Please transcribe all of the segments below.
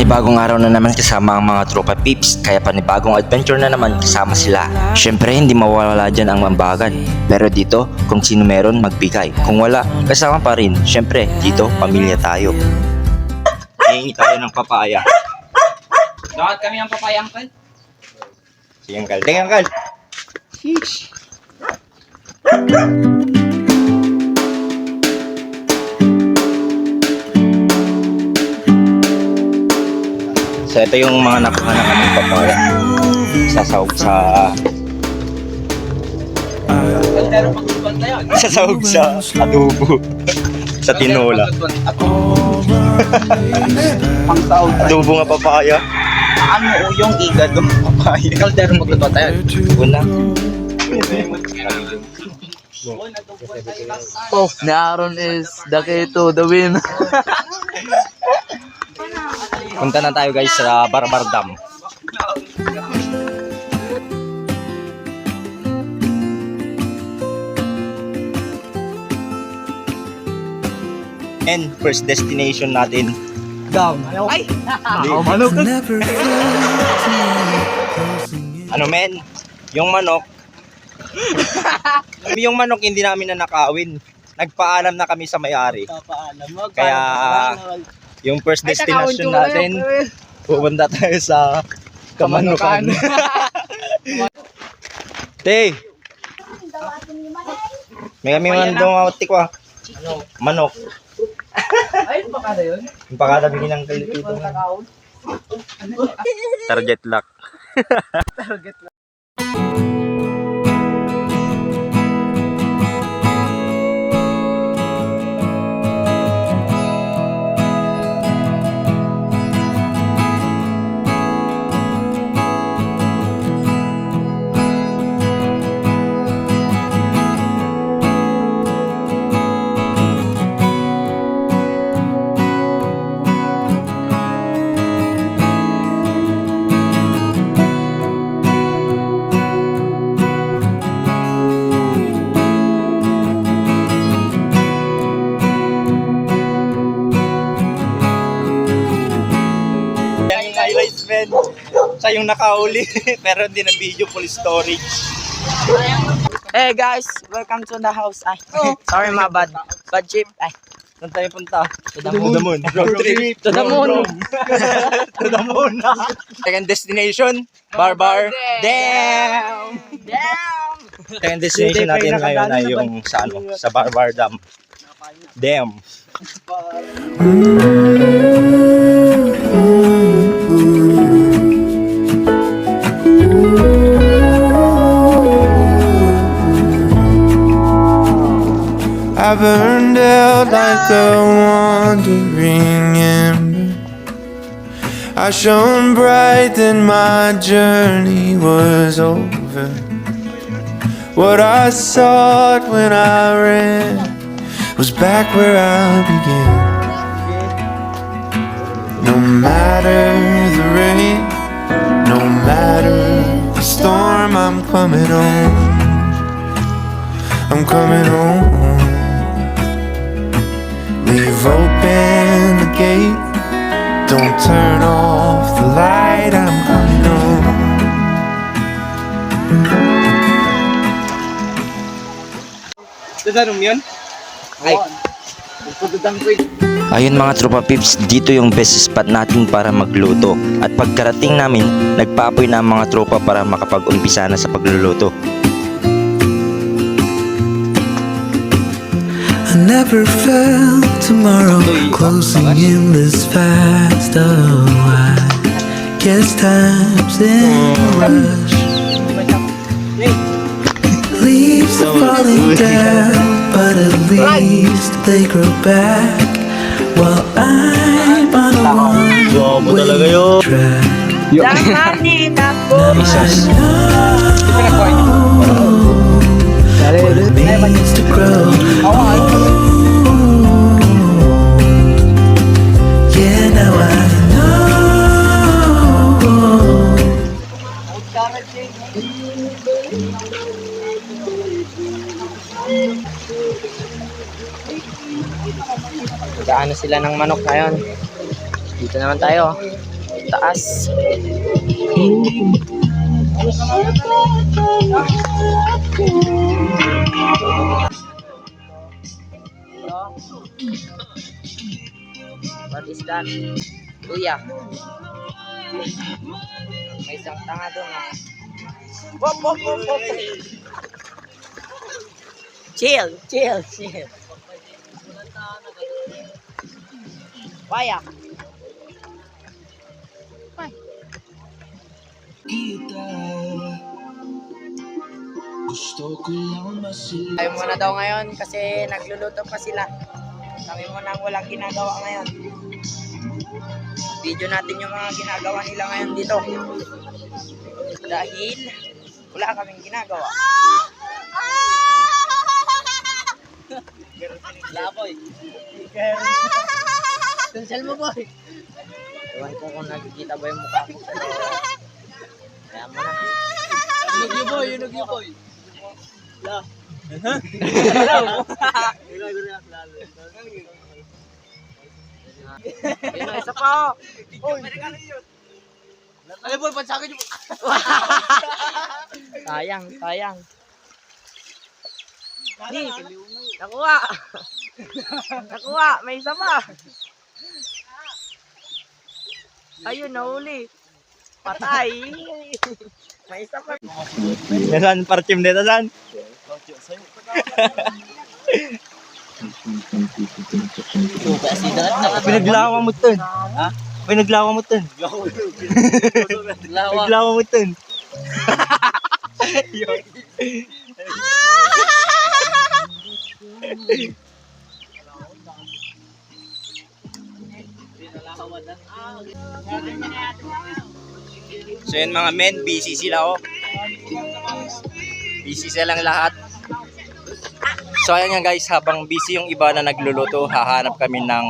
Panibagong araw na naman kasama ang mga tropa peeps, kaya panibagong adventure na naman kasama sila. Syempre hindi mawawala dyan ang mambagan, pero dito kung sino meron magbigay, kung wala kasama pa rin. Syempre dito pamilya tayo. Hingi tayo ng papaya. Dapat kami ang papaya, Uncle. Sige Uncle, tingnan Uncle. Sheesh. So ito yung mga nakuha na kami papaya. Sasahog sa... Kaldero pagtutuan tayo. Sasahog sa adobo. Sa tinola. Pang-sahog tayo. Adobo nga papaya. Ano yung igad ng papaya? Kaldero magtutuan tayo. Una. Oh, ni Aaron is the key to the win. Punta na tayo guys sa Barbar Dam. And first destination natin. Dam. Ay! Manok. Ano men? Yung manok. Yung manok hindi namin na nakawin. Nagpaalam na kami sa may-ari. Kaya yung first destination natin, pupunta tayo sa Kamanukan. Te! May kami man doon tikwa. Manok. Ay, baka na yun. Yung pakada bigyan ng kalipito. Target lock. Target lang. Highlights men. Siya yung nakauli pero hindi na video, full storage. Hey guys, welcome to the house. Ay, sorry my bad. Bad trip. Ay, Saan tayo punta? To the moon. Road trip. to the moon. To the moon. Second destination, Barbar Dam. Damn! Second destination natin ngayon ay yung sa ano, sa Barbar Dam. Dam. I burned out like a wandering ember. I shone bright, then my journey was over. What I sought when I ran was back where I began. No matter the rain, no matter the storm, I'm coming home. I'm coming home. Leave open the gate, don't turn off the light, I'm coming home. Dadanong yun? Ay. Ayun mga tropa pips, dito yung best spot natin para magluto. At pagkarating namin, nagpaapoy na ang mga tropa para makapag-umpisa na sa pagluluto. I never felt tomorrow closing in this fast. Oh, I guess time's in a rush. Leaves are falling down, but at least they grow back. While I'm on a one-way track. Now I know what it means to grow. Yeah, now I know. Gaano sila ng manok ngayon. Dito naman tayo. Taas. What is that? Kuya. May isang tanga doon. Wop, wop, wop, wop. Chill. Waya. Tayo muna daw ngayon kasi nagluluto pa sila. Kami muna ang walang ginagawa ngayon. Video natin yung mga ginagawa nila ngayon dito. Dahil wala kaming ginagawa. Laboy. Tunsel mo, boy. Ewan ko kung nakikita ba yung mukha ko. Kaya mo na. Yunog yung boy. La. Yun na, isa pa. Ay, boy, pansakin yung... Sayang. Di, nakuha, may isa pa. Ayun, nahuli. Patay. May isa pa. Nasaan partim dito, saan? Pinaglawa mo ton. Ha? Pinaglawa mo ton. Pinaglawa mo ton. So yun mga men, busy sila oh. Busy silang lahat. So ayan nga guys, habang busy yung iba na nagluluto, hahanap kami ng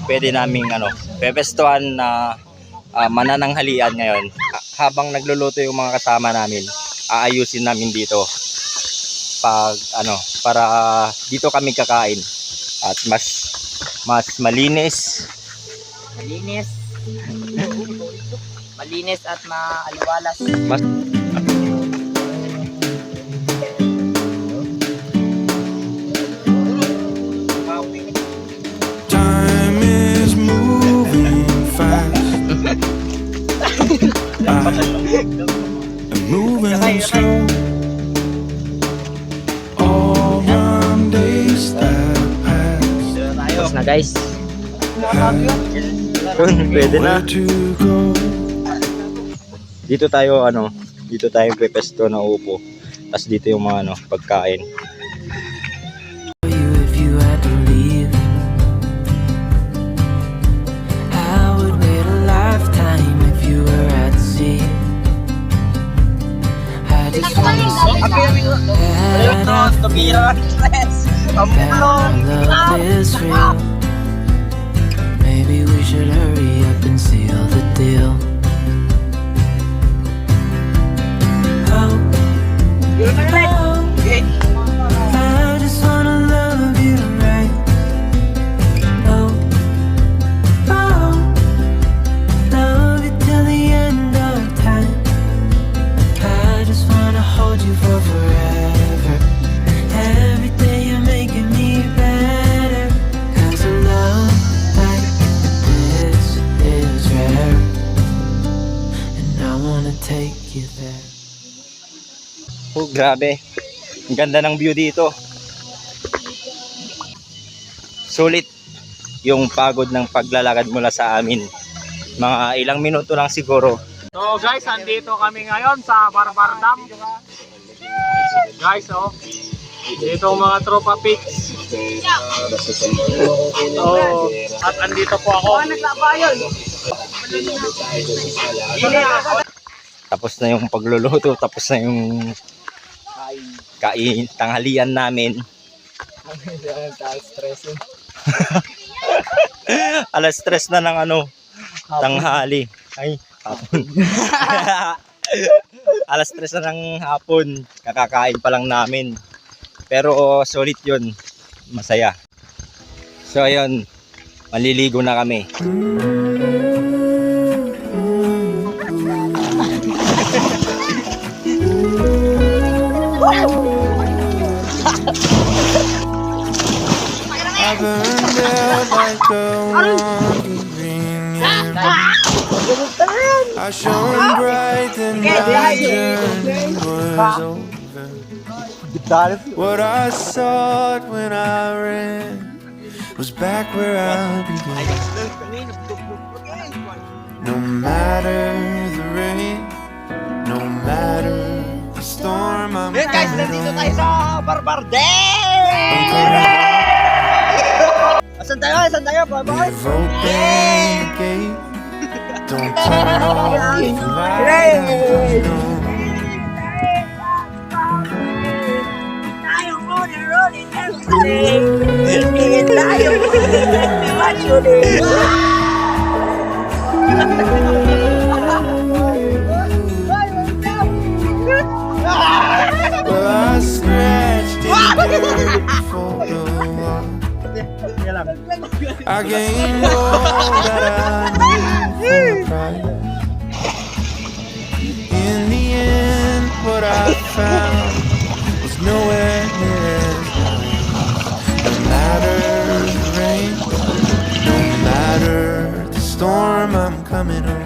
pwede naming pepestuhan na manananghalian ngayon. Habang nagluluto yung mga kasama namin, aayusin namin dito para dito kami kakain at mas malinis. Malinis at maaliwalas. Mas Time is moving fast. I'm moving slow. All one days that pass. Tapos na guys. pwede na. Where to go? Dito tayo dito tayo pepesto na upo. Tapos dito yung mga pagkain. You if you had to leave, I would wait a lifetime if you were at sea. I just wanna see that I feel that our love is real. Maybe we should hurry up and seal the deal. Oh, I just wanna love you right. Oh, love you till the end of time. I just wanna hold you for forever. Every day you're making me better. 'Cause a love like this is rare, and I wanna take you there. Oh, grabe. Ang ganda ng view dito. Sulit yung pagod ng paglalakad mula sa amin. Mga ilang minuto lang siguro. So guys, andito kami ngayon sa Barbar Dam. Guys, oh. Dito ang mga tropa pics. Oh, at andito po ako. Tapos na yung pagluluto, tapos na yung tanghalian namin. Alas 3 na ng tanghali. Ay, hapon. Alas 3 na ng hapon. Kakakain pa lang namin. Pero solid yun. Masaya. So ayun, maliligo na kami. I shone bright, then my journey was over. What I sought when I ran was back where I began. No matter the rain, no matter the storm, I'm Guys, coming nandito tayo home. sa Barbar I'm Day! coming Asan tayo? Asan tayo? Bye-bye! You've opened the gate. Don't turn off the light. I'm coming home. Well, I scratched it before the wall. I gained all that I need for a price. In the end, what I found was nowhere near as nice. No matter the rain, no matter the storm, I'm coming home.